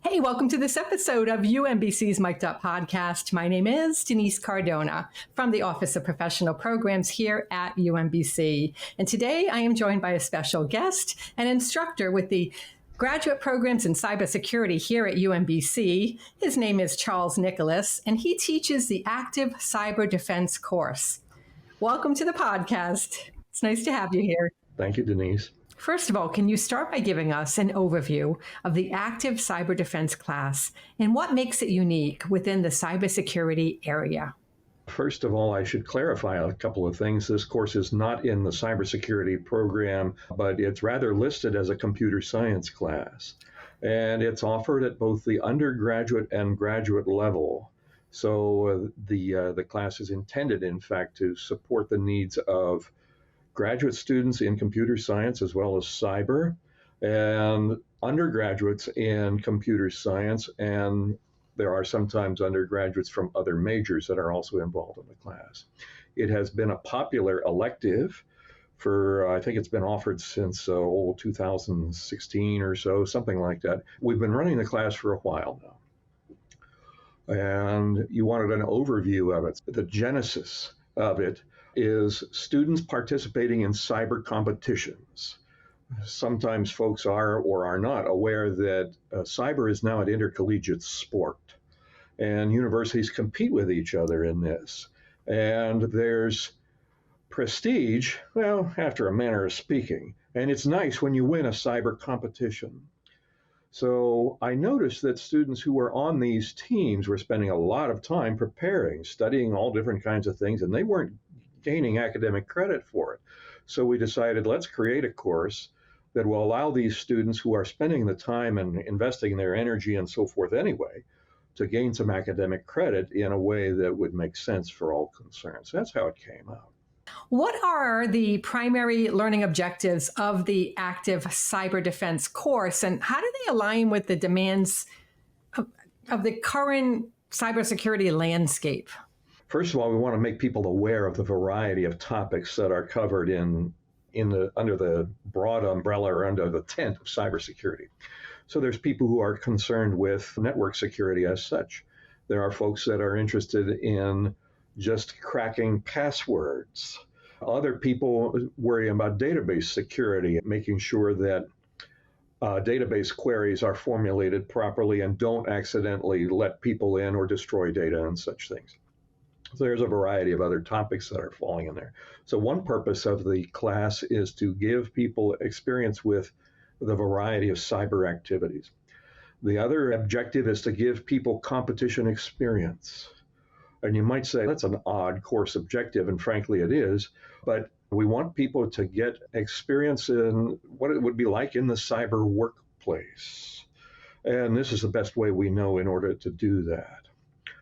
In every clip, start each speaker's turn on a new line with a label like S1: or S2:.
S1: Hey, welcome to this episode of UMBC's Mic'd Up podcast. My name is Dennise Cardona from the Office of Professional Programs here at UMBC. And today I am joined by a special guest, an instructor with the graduate programs in cybersecurity here at UMBC. His name is Charles Nicholas, and he teaches the Active Cyber Defense course. Welcome to the podcast. It's nice to have you here.
S2: Thank you, Dennise.
S1: First of all, can you start by giving us an overview of the Active Cyber Defense class and what makes it unique within the cybersecurity area?
S2: First of all, I should clarify a couple of things. This course is not in the cybersecurity program, but it's rather listed as a computer science class. And it's offered at both the undergraduate and graduate level. So the class is intended, in fact, to support the needs of graduate students in computer science as well as cyber, and undergraduates in computer science, and there are sometimes undergraduates from other majors that are also involved in the class. It has been a popular elective for, I think it's been offered since 2016 or so, something like that. We've been running the class for a while now. And you wanted an overview of it. The genesis of it is students participating in cyber competitions. Sometimes folks are or are not aware that cyber is now an intercollegiate sport, and universities compete with each other in this. And there's prestige, well, after a manner of speaking, and it's nice when you win a cyber competition. So I noticed that students who were on these teams were spending a lot of time preparing, studying all different kinds of things, and they weren't gaining academic credit for it. So we decided, let's create a course that will allow these students who are spending the time and investing their energy and so forth anyway, to gain some academic credit in a way that would make sense for all concerned. So that's how it came out.
S1: What are the primary learning objectives of the Active Cyber Defense course, and how do they align with the demands of the current cybersecurity landscape?
S2: First of all, we want to make people aware of the variety of topics that are covered under the broad umbrella or under the tent of cybersecurity. So there's people who are concerned with network security as such. There are folks that are interested in just cracking passwords. Other people worry about database security, making sure that database queries are formulated properly and don't accidentally let people in or destroy data and such things. So there's a variety of other topics that are falling in there. So one purpose of the class is to give people experience with the variety of cyber activities. The other objective is to give people competition experience. And you might say that's an odd course objective, and frankly it is, but we want people to get experience in what it would be like in the cyber workplace. And this is the best way we know in order to do that.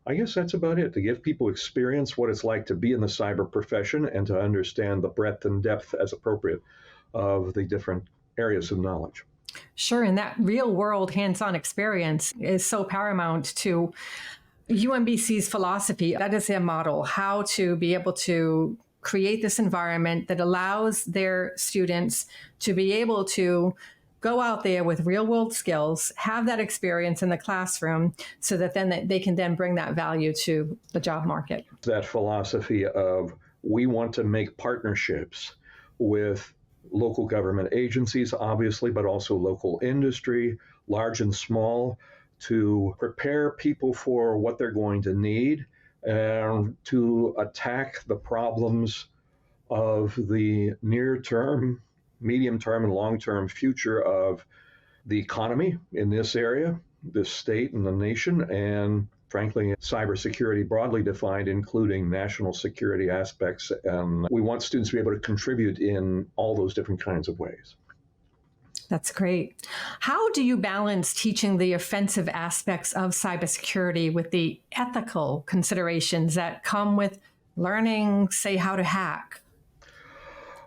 S2: I guess that's about it, to give people experience what it's like to be in the cyber profession and to understand the breadth and depth as appropriate of the different areas of knowledge.
S1: Sure, and that real world hands-on experience is so paramount to UMBC's philosophy. That is their model, how to be able to create this environment that allows their students to be able to go out there with real world skills, have that experience in the classroom so that then they can then bring that value to the job market.
S2: That philosophy of we want to make partnerships with local government agencies, obviously, but also local industry, large and small, to prepare people for what they're going to need and to attack the problems of the near term, medium term, and long term future of the economy in this area, this state and the nation, and frankly, cybersecurity broadly defined, including national security aspects. And we want students to be able to contribute in all those different kinds of ways.
S1: That's great. How do you balance teaching the offensive aspects of cybersecurity with the ethical considerations that come with learning, say, how to hack?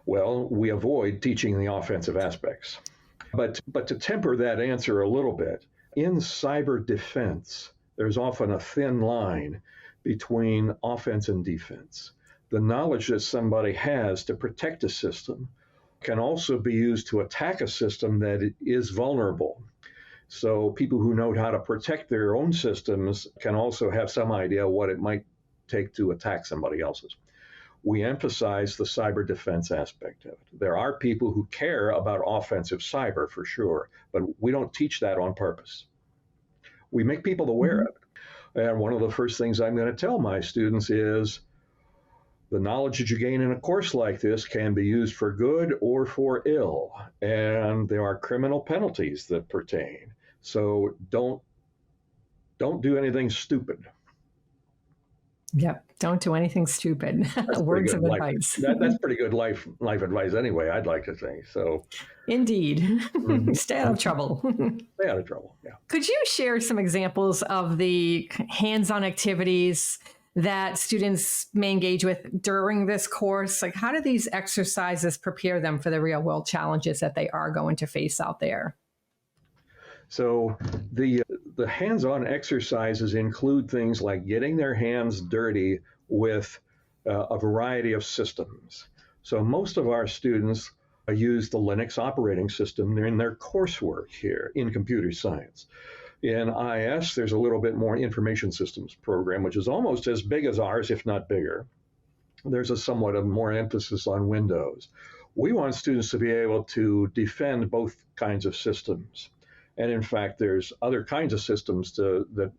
S2: Well, we avoid teaching the offensive aspects. But to temper that answer a little bit, in cyber defense, there's often a thin line between offense and defense. The knowledge that somebody has to protect a system can also be used to attack a system that is vulnerable. So people who know how to protect their own systems can also have some idea what it might take to attack somebody else's. We emphasize the cyber defense aspect of it. There are people who care about offensive cyber for sure, but we don't teach that on purpose. We make people aware of it. And one of the first things I'm going to tell my students is the knowledge that you gain in a course like this can be used for good or for ill, and there are criminal penalties that pertain. So don't do anything stupid.
S1: Yep. Don't do anything stupid. Words of advice.
S2: That's pretty good life advice anyway, I'd like to think. So
S1: indeed. Stay out of trouble.
S2: Stay out of trouble. Yeah.
S1: Could you share some examples of the hands-on activities that students may engage with during this course? Like, how do these exercises prepare them for the real-world challenges that they are going to face out there?
S2: So the hands-on exercises include things like getting their hands dirty with a variety of systems. So most of our students use the Linux operating system in their coursework here in computer science. In IS, there's a little bit more information systems program, which is almost as big as ours, if not bigger. There's a somewhat of more emphasis on Windows. We want students to be able to defend both kinds of systems. And in fact, there's other kinds of systems that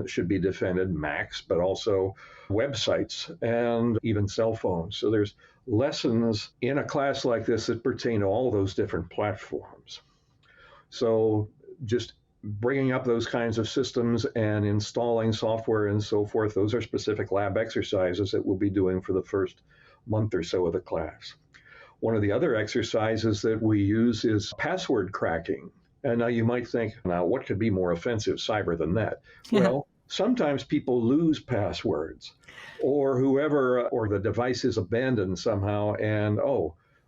S2: should be defended, Macs, but also websites and even cell phones. So there's lessons in a class like this that pertain to all those different platforms. So just bringing up those kinds of systems and installing software and so forth, those are specific lab exercises that we'll be doing for the first month or so of the class. One of the other exercises that we use is password cracking. And now you might think, now what could be more offensive cyber than that? Well, sometimes people lose passwords, or or the device is abandoned somehow, and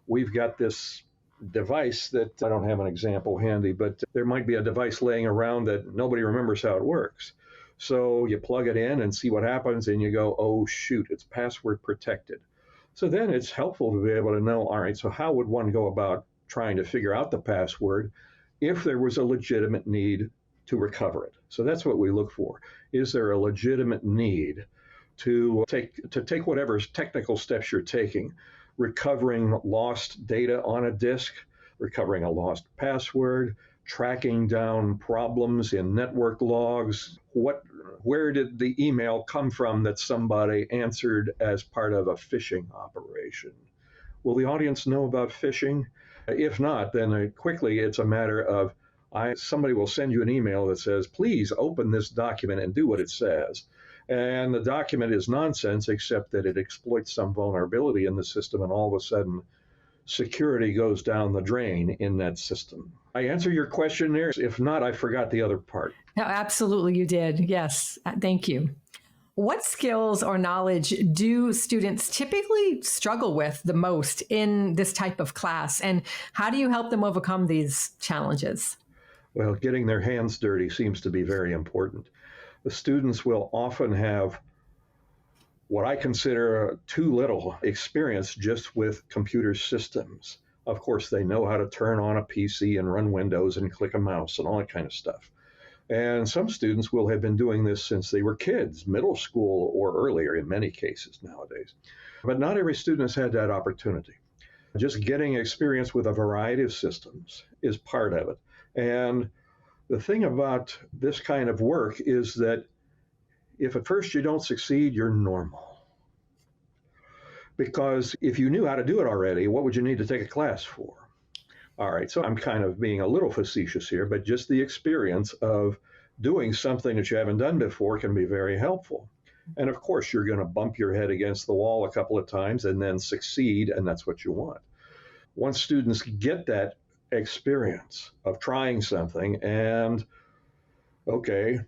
S2: we've got this device that I don't have an example handy, but there might be a device laying around that nobody remembers how it works. So you plug it in and see what happens, and you go, oh shoot, it's password protected. So then it's helpful to be able to know, all right, so how would one go about trying to figure out the password if there was a legitimate need to recover it? So that's what we look for. Is there a legitimate need to take whatever technical steps you're taking, recovering lost data on a disk, recovering a lost password, tracking down problems in network logs? Where did the email come from that somebody answered as part of a phishing operation? Will the audience know about phishing? If not, then quickly it's a matter of somebody will send you an email that says, please open this document and do what it says. And the document is nonsense, except that it exploits some vulnerability in the system, and all of a sudden security goes down the drain in that system. I answer your question there. If not, I forgot the other part.
S1: No, absolutely you did. Yes. Thank you. What skills or knowledge do students typically struggle with the most in this type of class? And how do you help them overcome these challenges?
S2: Well, getting their hands dirty seems to be very important. The students will often have what I consider too little experience just with computer systems. Of course, they know how to turn on a PC and run Windows and click a mouse and all that kind of stuff. And some students will have been doing this since they were kids, middle school or earlier in many cases nowadays. But not every student has had that opportunity. Just getting experience with a variety of systems is part of it. And the thing about this kind of work is that if at first you don't succeed, you're normal. Because if you knew how to do it already, what would you need to take a class for? All right, so I'm kind of being a little facetious here, but just the experience of doing something that you haven't done before can be very helpful. And of course, you're going to bump your head against the wall a couple of times and then succeed, and that's what you want. Once students get that experience of trying something and, okay,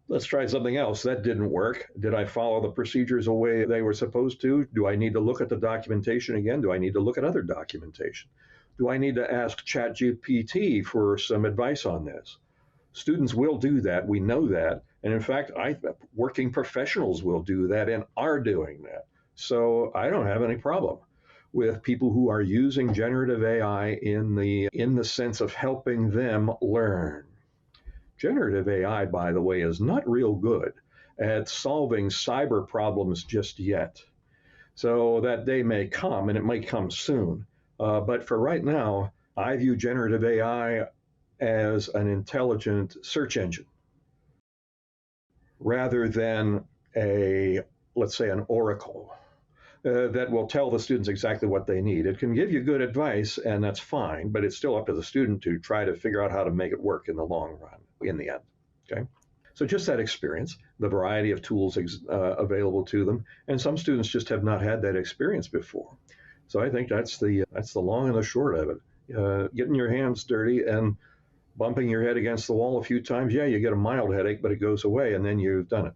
S2: let's try something else. That didn't work. Did I follow the procedures the way they were supposed to? Do I need to look at the documentation again? Do I need to look at other documentation? Do I need to ask ChatGPT for some advice on this? Students will do that. We know that. And in fact, working professionals will do that and are doing that. So I don't have any problem with people who are using generative AI in the sense of helping them learn. Generative AI, by the way, is not real good at solving cyber problems just yet. So that day may come, and it might come soon. But for right now, I view generative AI as an intelligent search engine rather than let's say, an oracle that will tell the students exactly what they need. It can give you good advice, and that's fine, but it's still up to the student to try to figure out how to make it work in the long run, in the end. Okay. So just that experience, the variety of tools available to them, and some students just have not had that experience before. So I think that's the long and the short of it. Getting your hands dirty and bumping your head against the wall a few times, yeah, you get a mild headache, but it goes away, and then you've done it.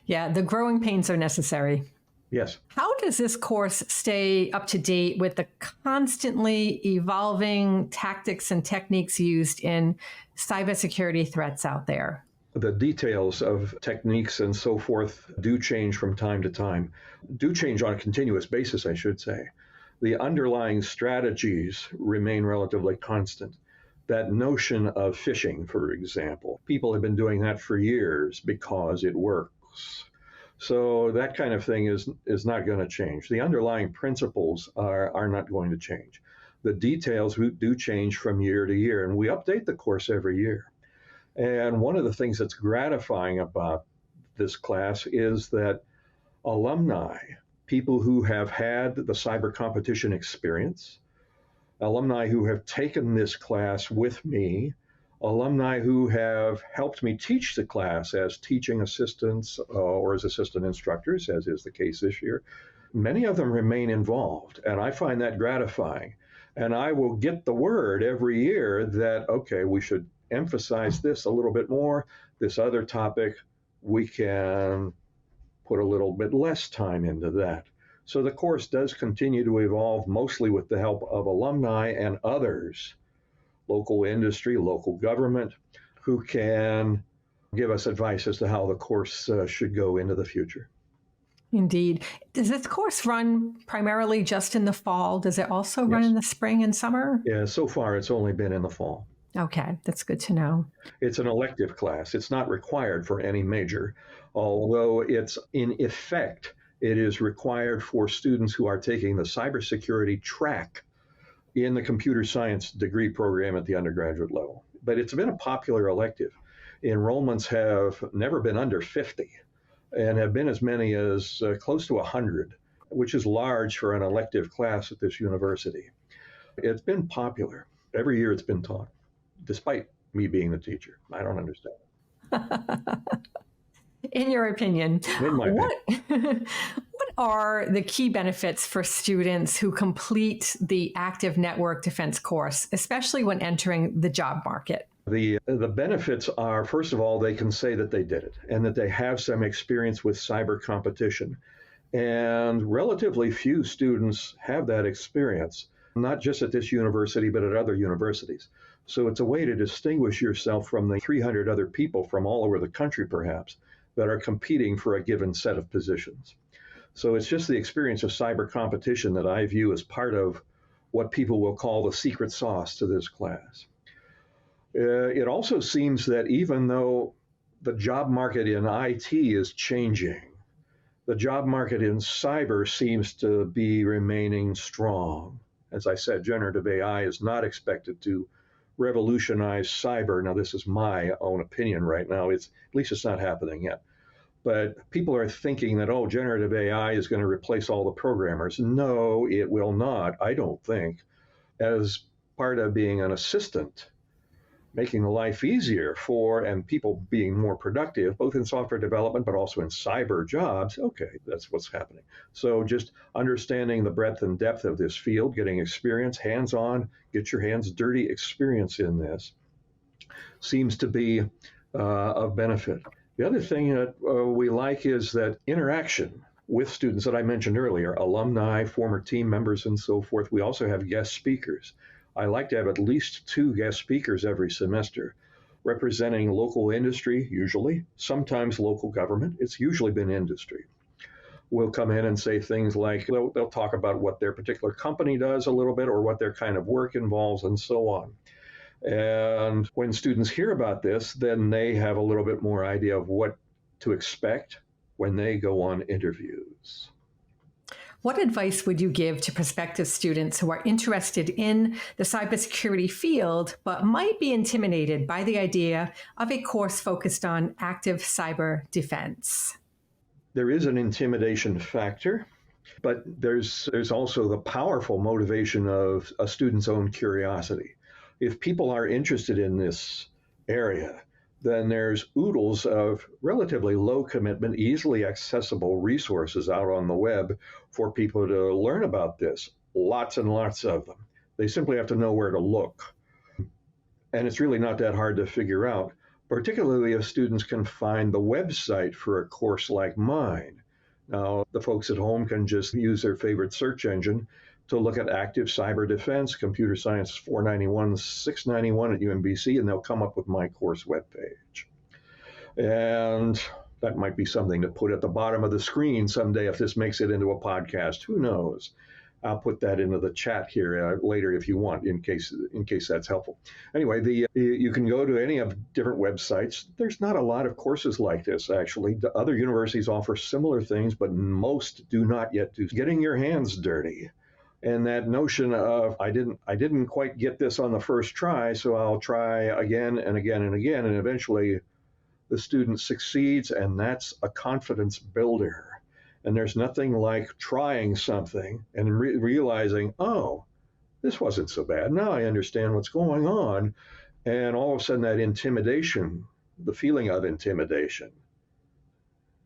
S1: Yeah, the growing pains are necessary.
S2: Yes.
S1: How does this course stay up to date with the constantly evolving tactics and techniques used in cybersecurity threats out there?
S2: The details of techniques and so forth do change from time to time, do change on a continuous basis, I should say. The underlying strategies remain relatively constant. That notion of phishing, for example, people have been doing that for years because it works. So that kind of thing is not going to change. The underlying principles are not going to change. The details do change from year to year, and we update the course every year. And one of the things that's gratifying about this class is that alumni, people who have had the cyber competition experience, alumni who have taken this class with me, alumni who have helped me teach the class as teaching assistants or as assistant instructors, as is the case this year, many of them remain involved, and I find that gratifying. And I will get the word every year that, okay, we should emphasize this a little bit more. This other topic, we can put a little bit less time into that. So the course does continue to evolve, mostly with the help of alumni and others, local industry, local government, who can give us advice as to how the course should go into the future.
S1: Indeed. Does this course run primarily just in the fall? Does it also run
S2: Yes.
S1: in the spring and summer?
S2: Yeah, so far it's only been in the fall.
S1: Okay, that's good to know.
S2: It's an elective class. It's not required for any major, although it's in effect, it is required for students who are taking the cybersecurity track in the computer science degree program at the undergraduate level. But it's been a popular elective. Enrollments have never been under 50 and have been as many as close to 100, which is large for an elective class at this university. It's been popular. Every year it's been taught, despite me being the teacher. I don't understand.
S1: In your opinion,
S2: In my opinion.
S1: what are the key benefits for students who complete the active network defense course, especially when entering the job market?
S2: The benefits are, first of all, they can say that they did it and that they have some experience with cyber competition. And relatively few students have that experience, not just at this university, but at other universities. So it's a way to distinguish yourself from the 300 other people from all over the country, perhaps, that are competing for a given set of positions. So it's just the experience of cyber competition that I view as part of what people will call the secret sauce to this class. It also seems that even though the job market in IT is changing, the job market in cyber seems to be remaining strong. As I said, generative AI is not expected to revolutionize cyber. Now, this is my own opinion right now. At least it's not happening yet. But people are thinking that, oh, generative AI is going to replace all the programmers. No, it will not, I don't think. As part of being an assistant, making life easier for and people being more productive, both in software development, but also in cyber jobs. Okay, that's what's happening. So just understanding the breadth and depth of this field, getting experience, hands-on, get your hands dirty experience in this seems to be of benefit. The other thing that we like is that interaction with students that I mentioned earlier, alumni, former team members, and so forth. We also have guest speakers. I like to have at least 2 guest speakers every semester representing local industry, usually, sometimes local government. It's usually been industry. Will come in and say things like, they'll talk about what their particular company does a little bit or what their kind of work involves and so on. And when students hear about this, then they have a little bit more idea of what to expect when they go on interviews.
S1: What advice would you give to prospective students who are interested in the cybersecurity field but might be intimidated by the idea of a course focused on active cyber defense?
S2: There is an intimidation factor, but there's also the powerful motivation of a student's own curiosity. If people are interested in this area, then there's oodles of relatively low commitment, easily accessible resources out on the web for people to learn about this. Lots and lots of them. They simply have to know where to look. And it's really not that hard to figure out, particularly if students can find the website for a course like mine. Now, the folks at home can just use their favorite search engine to look at active cyber defense, computer science 491, 691 at UMBC, and they'll come up with my course webpage. And that might be something to put at the bottom of the screen someday if this makes it into a podcast. Who knows? I'll put that into the chat here later if you want, in case that's helpful. Anyway, you can go to any of different websites. There's not a lot of courses like this, actually. The other universities offer similar things, but most do not yet do. Getting your hands dirty. And that notion of I didn't quite get this on the first try, so I'll try again and again and again, and eventually the student succeeds, and that's a confidence builder. And there's nothing like trying something and realizing, oh, this wasn't so bad. Now I understand what's going on. And all of a sudden that intimidation, the feeling of intimidation,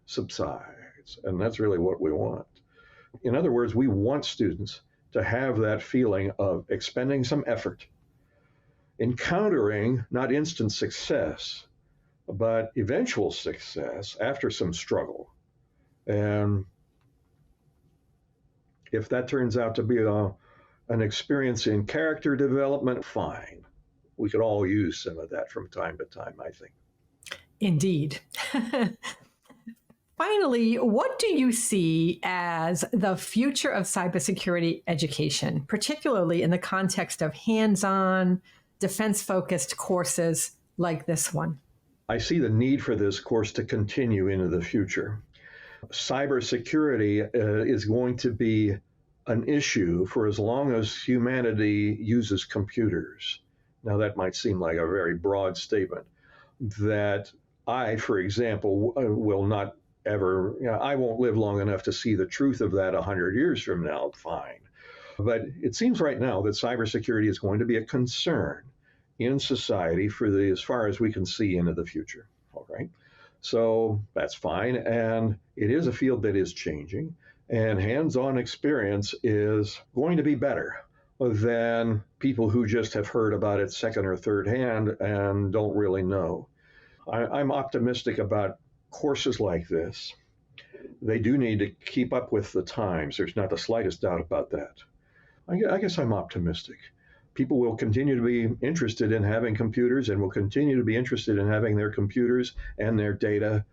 S2: subsides. And that's really what we want. In other words, we want students to have that feeling of expending some effort, encountering not instant success, but eventual success after some struggle. And if that turns out to be an experience in character development, fine. We could all use some of that from time to time, I think.
S1: Indeed. Finally, what do you see as the future of cybersecurity education, particularly in the context of hands-on, defense-focused courses like this one?
S2: I see the need for this course to continue into the future. Cybersecurity is going to be an issue for as long as humanity uses computers. Now, that might seem like a very broad statement. That I, for example, will not ever, I won't live long enough to see the truth of that 100 years from now, fine. But it seems right now that cybersecurity is going to be a concern in society for as far as we can see into the future, all right? So that's fine, and it is a field that is changing, and hands-on experience is going to be better than people who just have heard about it second or third hand and don't really know. I'm optimistic about courses like this. They do need to keep up with the times. There's not the slightest doubt about that. I guess I'm optimistic. People will continue to be interested in having computers and will continue to be interested in having their computers and their data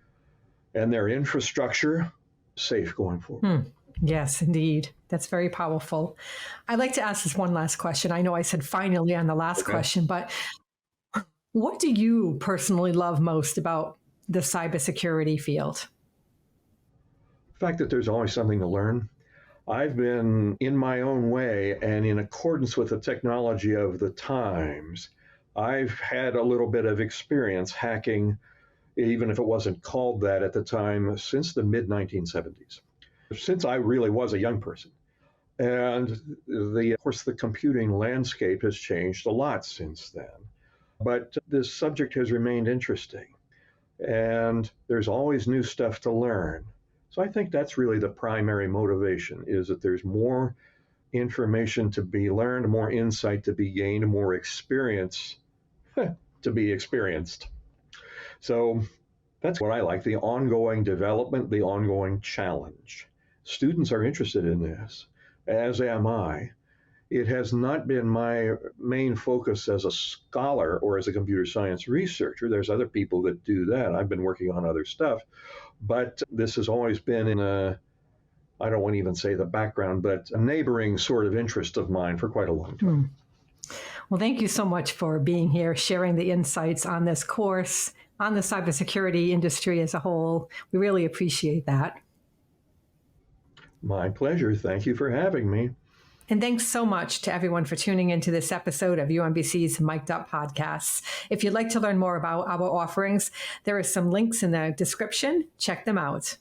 S2: and their infrastructure safe going forward.
S1: Yes, indeed. That's very powerful. I'd like to ask this one last question. I know I said finally on the last question, but what do you personally love most about the cybersecurity field?
S2: The fact that there's always something to learn. I've been in my own way and in accordance with the technology of the times. I've had a little bit of experience hacking, even if it wasn't called that at the time, since the mid-1970s, since I really was a young person. And of course, the computing landscape has changed a lot since then. But this subject has remained interesting. And there's always new stuff to learn. So I think that's really the primary motivation, is that there's more information to be learned, more insight to be gained, more experience to be experienced. So that's what I like, the ongoing development, the ongoing challenge. Students are interested in this, as am I. It has not been my main focus as a scholar or as a computer science researcher. There's other people that do that. I've been working on other stuff. But this has always been in I don't want to even say the background, but a neighboring sort of interest of mine for quite a long time.
S1: Well, thank you so much for being here, sharing the insights on this course, on the cybersecurity industry as a whole. We really appreciate that.
S2: My pleasure. Thank you for having me.
S1: And thanks so much to everyone for tuning into this episode of UMBC's Mic'd Up Podcasts. If you'd like to learn more about our offerings, there are some links in the description. Check them out.